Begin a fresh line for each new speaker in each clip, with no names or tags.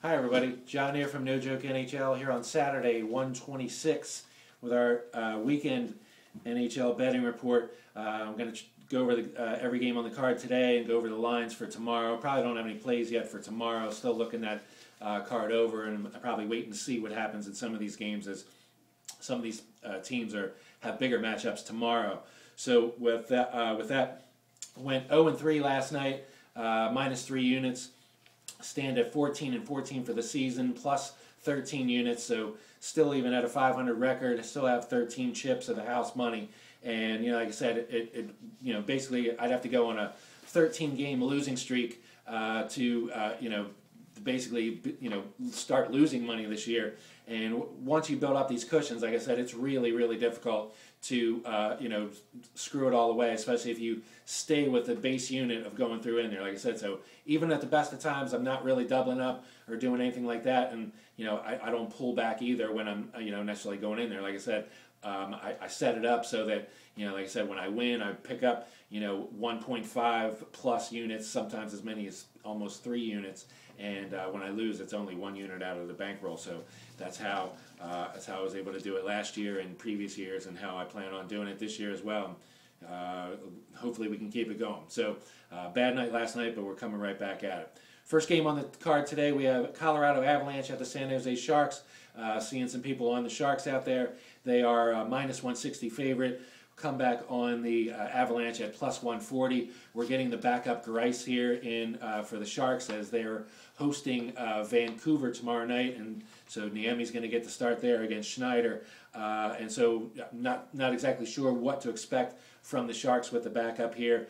Hi everybody, John here from No Joke NHL here on Saturday 1/26 with our weekend NHL betting report. I'm going to go over every game on the card today and go over the lines for tomorrow. Probably don't have any plays yet for tomorrow. Still looking that card over, and I'm probably waiting to see what happens in some of these games as some of these teams have bigger matchups tomorrow. So with that, went 0-3 last night, -3 units. Stand at 14 and 14 for the season, plus 13 units, so still even at a 500 record, still have 13 chips of the house money. And like I said, basically I'd have to go on a 13-game losing streak to basically start losing money this year. And once you build up these cushions, like I said, it's really, really difficult to screw it all away, especially if you stay with the base unit of going through in there. Like I said, so even at the best of times, I'm not really doubling up or doing anything like that, and I don't pull back either when I'm necessarily going in there. Like I said, I set it up so that like I said, when I win, I pick up 1.5 plus units, sometimes as many as almost 3 units, and when I lose, it's only 1 unit out of the bankroll. So that's how I was able to do it last year and previous years, and how I plan on doing it this year as well. Hopefully we can keep it going. So bad night last night, but we're coming right back at it. First game on the card today, we have Colorado Avalanche at the San Jose Sharks. Seeing some people on the Sharks out there. They are -160 favorite. Come back on the Avalanche at +140. We're getting the backup Grice here in for the Sharks as they're hosting Vancouver tomorrow night, and so Niemi's going to get the start there against Schneider. And so not exactly sure what to expect from the Sharks with the backup here.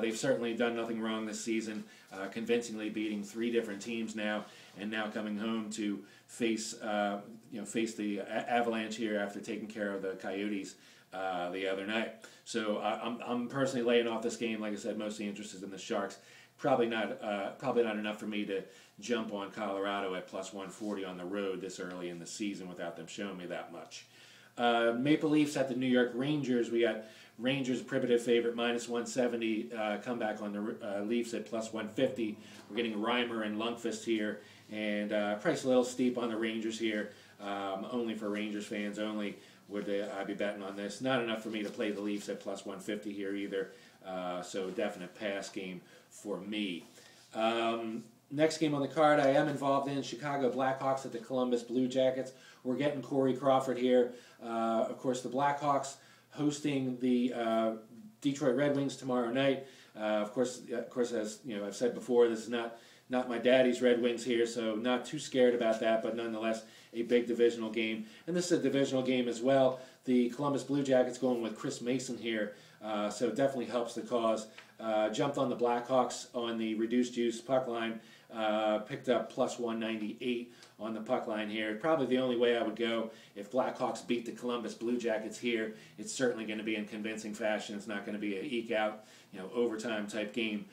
They've certainly done nothing wrong this season, convincingly beating 3 different teams now, and now coming home to face the Avalanche here after taking care of the Coyotes the other night. So I'm personally laying off this game. Like I said, mostly interested in the Sharks. Probably not enough for me to jump on Colorado at +140 on the road this early in the season without them showing me that much. Maple Leafs at the New York Rangers. We got Rangers prohibitive favorite -170. Comeback on the Leafs at +150. We're getting Reimer and Lundqvist here, and price a little steep on the Rangers here. Only for Rangers fans only would I be betting on this. Not enough for me to play the Leafs at +150 here either. So definite pass game for me. Next game on the card I am involved in, Chicago Blackhawks at the Columbus Blue Jackets. We're getting Corey Crawford here. Of course, the Blackhawks hosting the Detroit Red Wings tomorrow night. Of course, as I've said before, this is not my daddy's Red Wings here, so not too scared about that, but nonetheless a big divisional game. And this is a divisional game as well. The Columbus Blue Jackets going with Chris Mason here, so it definitely helps the cause. Jumped on the Blackhawks on the reduced juice puck line, picked up +198 on the puck line here. Probably the only way I would go if Blackhawks beat the Columbus Blue Jackets here. It's certainly going to be in convincing fashion. It's not going to be a eke out, overtime type game.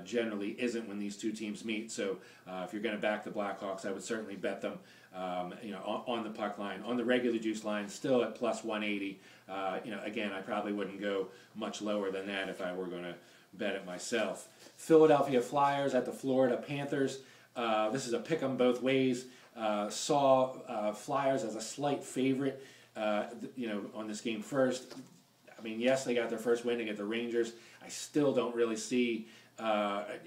Generally isn't when these two teams meet. So if you're going to back the Blackhawks, I would certainly bet them. On the puck line, on the regular juice line, still at +180. Again, I probably wouldn't go much lower than that if I were going to bet it myself. Philadelphia Flyers at the Florida Panthers. This is a pick 'em both ways. Saw Flyers as a slight favorite, on this game first. I mean, yes, they got their first win against the Rangers. I still don't really see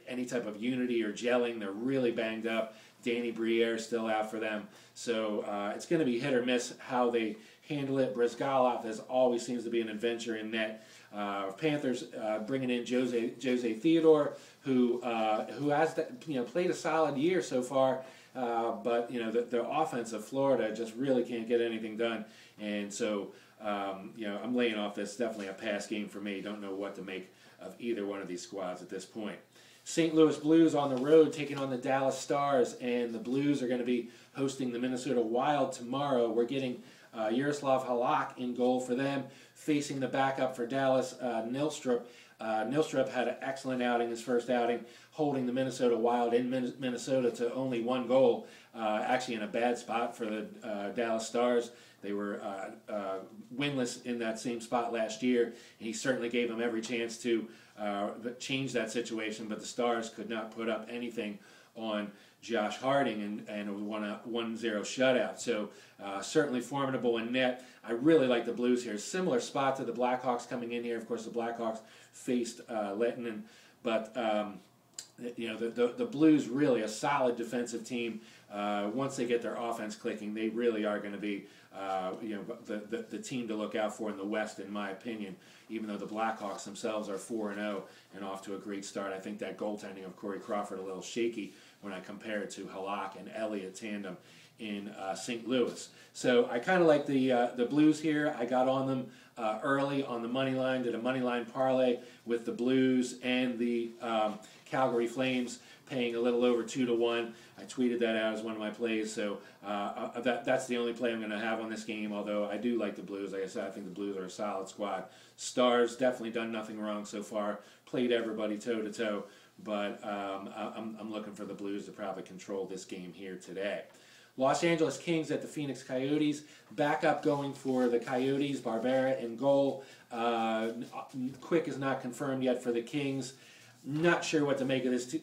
any type of unity or gelling. They're really banged up. Danny Briere still out for them. So it's going to be hit or miss how they handle it. Brizgalov, as always, seems to be an adventure in net. Panthers bringing in Jose Theodore, who has played a solid year so far, but the offense of Florida just really can't get anything done, and so I'm laying off this. Definitely a pass game for me. Don't know what to make of either one of these squads at this point. St. Louis Blues on the road taking on the Dallas Stars, and the Blues are going to be hosting the Minnesota Wild tomorrow. We're getting Yaroslav Halak in goal for them, facing the backup for Dallas, Nilstrup. Nilstrup had an excellent outing, his first outing, holding the Minnesota Wild in Minnesota to only 1 goal, actually in a bad spot for the Dallas Stars. They were winless in that same spot last year, and he certainly gave them every chance to change that situation, but the Stars could not put up anything on Josh Harding, and it was 1-0 shutout. So certainly formidable in net. I really like the Blues here. Similar spot to the Blackhawks coming in here. Of course, the Blackhawks faced Lettinen, but the Blues really a solid defensive team. Once they get their offense clicking, they really are going to be the team to look out for in the West, in my opinion. Even though the Blackhawks themselves are 4-0 and off to a great start, I think that goaltending of Corey Crawford a little shaky when I compare it to Halak and Elliott tandem in St. Louis. So I kind of like the Blues here. I got on them early on the money line, did a money line parlay with the Blues and the Calgary Flames, paying a little over 2-1. I tweeted that out as one of my plays, so that's the only play I'm going to have on this game, although I do like the Blues. Like I said, I think the Blues are a solid squad. Stars definitely done nothing wrong so far, played everybody toe-to-toe, but I'm looking for the Blues to probably control this game here today. Los Angeles Kings at the Phoenix Coyotes. Backup going for the Coyotes, Barbera in goal. Quick is not confirmed yet for the Kings. Not sure what to make of this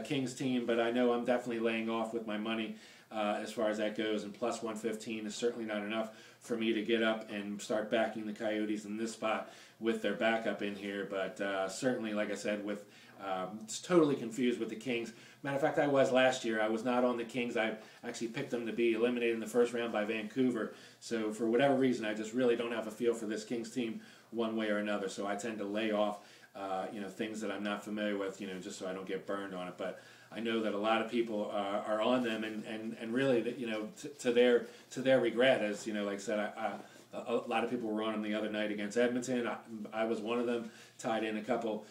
Kings team, but I know I'm definitely laying off with my money as far as that goes, and plus 115 is certainly not enough for me to get up and start backing the Coyotes in this spot with their backup in here, but certainly, like I said, with totally confused with the Kings. Matter of fact, I was last year. I was not on the Kings. I actually picked them to be eliminated in the first round by Vancouver, so for whatever reason, I just really don't have a feel for this Kings team one way or another, so I tend to lay off things that I'm not familiar with, just so I don't get burned on it. But I know that a lot of people are on them, and really, to their regret, as like I said, a lot of people were on them the other night against Edmonton. I was one of them. Tied in a couple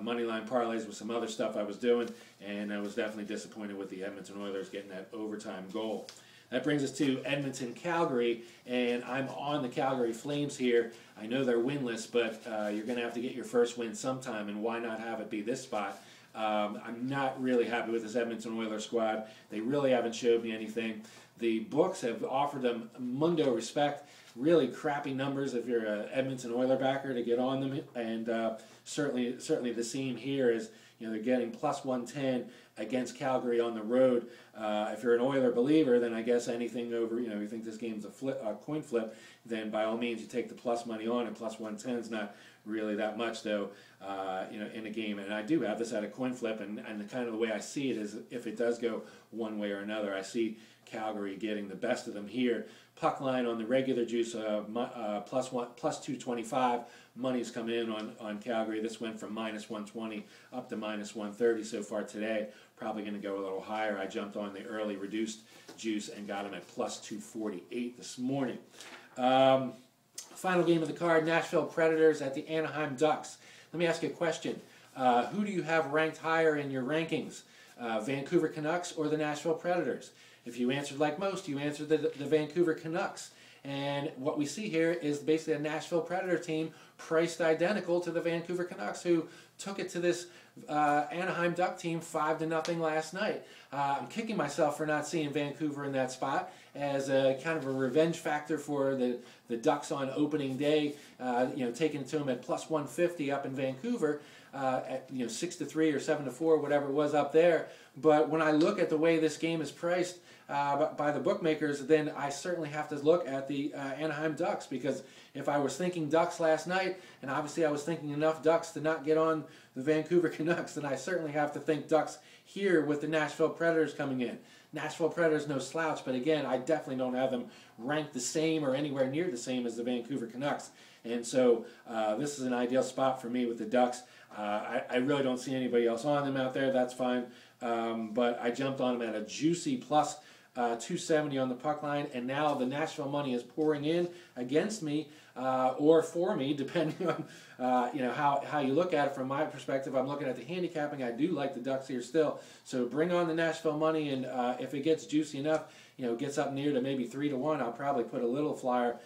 money line parlays with some other stuff I was doing, and I was definitely disappointed with the Edmonton Oilers getting that overtime goal. That brings us to Edmonton-Calgary, and I'm on the Calgary Flames here. I know they're winless, but you're going to have to get your first win sometime, and why not have it be this spot? I'm not really happy with this Edmonton Oilers squad. They really haven't showed me anything. The books have offered them mundo respect, really crappy numbers if you're an Edmonton Oiler backer to get on them, and certainly the same here is they're getting plus 110 against Calgary on the road. If you're an Oiler believer, then I guess anything over, you think this game's a coin flip, then by all means you take the plus money on, and plus 110 is not really that much, though, in a game. And I do have this at a coin flip, and the kind of the way I see it is if it does go one way or another, I see Calgary getting the best of them here. Puck line on the regular juice, plus 225. Money's come in on Calgary. This went from minus 120 up to minus 130 so far today. Probably going to go a little higher. I jumped on the early reduced juice and got them at plus 248 this morning. Final game of the card, Nashville Predators at the Anaheim Ducks. Let me ask you a question. Who do you have ranked higher in your rankings? Vancouver Canucks or the Nashville Predators? If you answered like most, you answered the Vancouver Canucks. And what we see here is basically a Nashville Predator team priced identical to the Vancouver Canucks, who took it to this Anaheim Duck team 5-0 last night. I'm kicking myself for not seeing Vancouver in that spot as a kind of a revenge factor for the Ducks on opening day, taking it to them at plus 150 up in Vancouver. At 6-3 or 7-4, whatever it was up there. But when I look at the way this game is priced by the bookmakers, then I certainly have to look at the Anaheim Ducks, because if I was thinking Ducks last night, and obviously I was thinking enough Ducks to not get on the Vancouver Canucks, then I certainly have to think Ducks here with the Nashville Predators coming in. Nashville Predators no slouch, but again, I definitely don't have them ranked the same or anywhere near the same as the Vancouver Canucks. And so this is an ideal spot for me with the Ducks. I really don't see anybody else on them out there. That's fine. But I jumped on them at a juicy plus 270 on the puck line, and now the Nashville money is pouring in against me or for me, depending on how you look at it. From my perspective, I'm looking at the handicapping. I do like the Ducks here still. So bring on the Nashville money, and if it gets juicy enough, gets up near to maybe 3-1, I'll probably put a little flyer,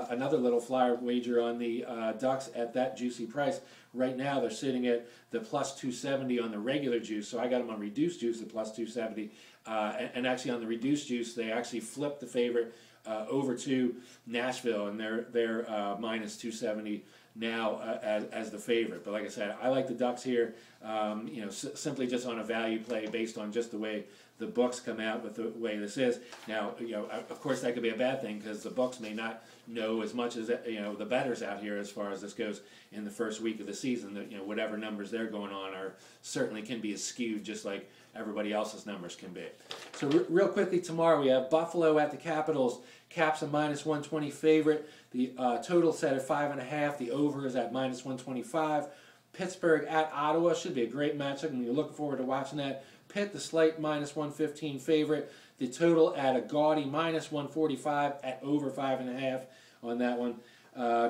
another little flyer wager on the Ducks at that juicy price. Right now, they're sitting at the plus 270 on the regular juice, so I got them on reduced juice at plus 270. And actually, on the reduced juice, they actually flipped the favorite over to Nashville, and they're minus 270 now as the favorite. But like I said, I like the Ducks here. Simply just on a value play based on just the way the books come out with the way this is. Now, of course, that could be a bad thing because the books may not know as much as the bettors out here as far as this goes in the first week of the season. Whatever numbers they're going on are certainly can be skewed just like everybody else's numbers can be. So real quickly, tomorrow we have Buffalo at the Capitals. Caps a minus 120 favorite. The total set at 5.5. The over is at minus 125. Pittsburgh at Ottawa should be a great matchup, and you're looking forward to watching that. Pitt, the slight minus 115 favorite. The total at a gaudy minus 145 at over 5.5 on that one.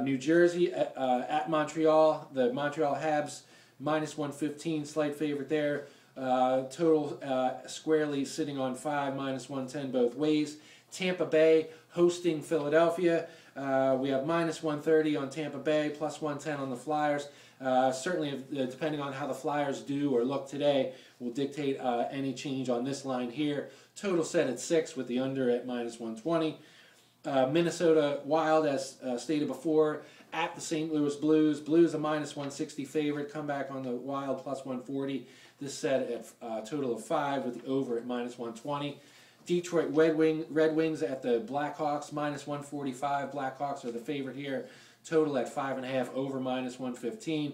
New Jersey at Montreal. The Montreal Habs minus 115, slight favorite there. Total squarely sitting on 5, minus 110 both ways. Tampa Bay hosting Philadelphia. We have minus 130 on Tampa Bay, plus 110 on the Flyers. Certainly, depending on how the Flyers do or look today, will dictate any change on this line here. Total set at 6 with the under at minus 120. Minnesota Wild, as stated before, at the St. Louis Blues. Blues a minus 160 favorite. Come back on the Wild plus 140. This set at a total of 5 with the over at minus 120. Detroit Red Wings at the Blackhawks, minus 145. Blackhawks are the favorite here. Total at 5.5, over minus 115.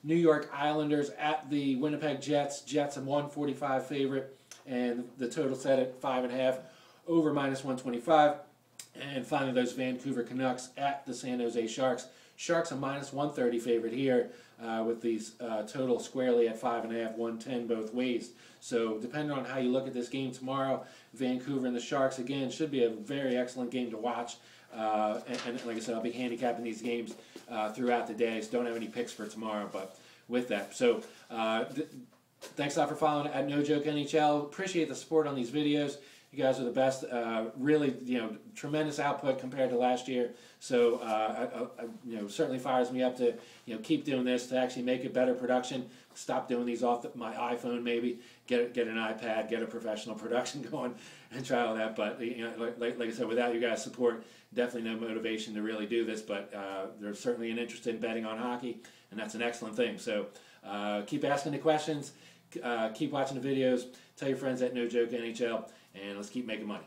New York Islanders at the Winnipeg Jets. Jets a 145 favorite, and the total set at 5.5, over minus 125. And finally, those Vancouver Canucks at the San Jose Sharks. Sharks a minus 130 favorite here, with these total squarely at 5.5, 110 both ways. So depending on how you look at this game tomorrow, Vancouver and the Sharks, again, should be a very excellent game to watch. And like I said, I'll be handicapping these games throughout the day, so don't have any picks for tomorrow, but with that. So thanks a lot for following at No Joke NHL. Appreciate the support on these videos. You guys are the best. Really, tremendous output compared to last year. So, certainly fires me up to, keep doing this, to actually make a better production. Stop doing these off my iPhone, maybe get an iPad, get a professional production going, and try all that. But like I said, without you guys' support, definitely no motivation to really do this. But there's certainly an interest in betting on hockey, and that's an excellent thing. So keep asking the questions, keep watching the videos, tell your friends at No Joke NHL. And let's keep making money.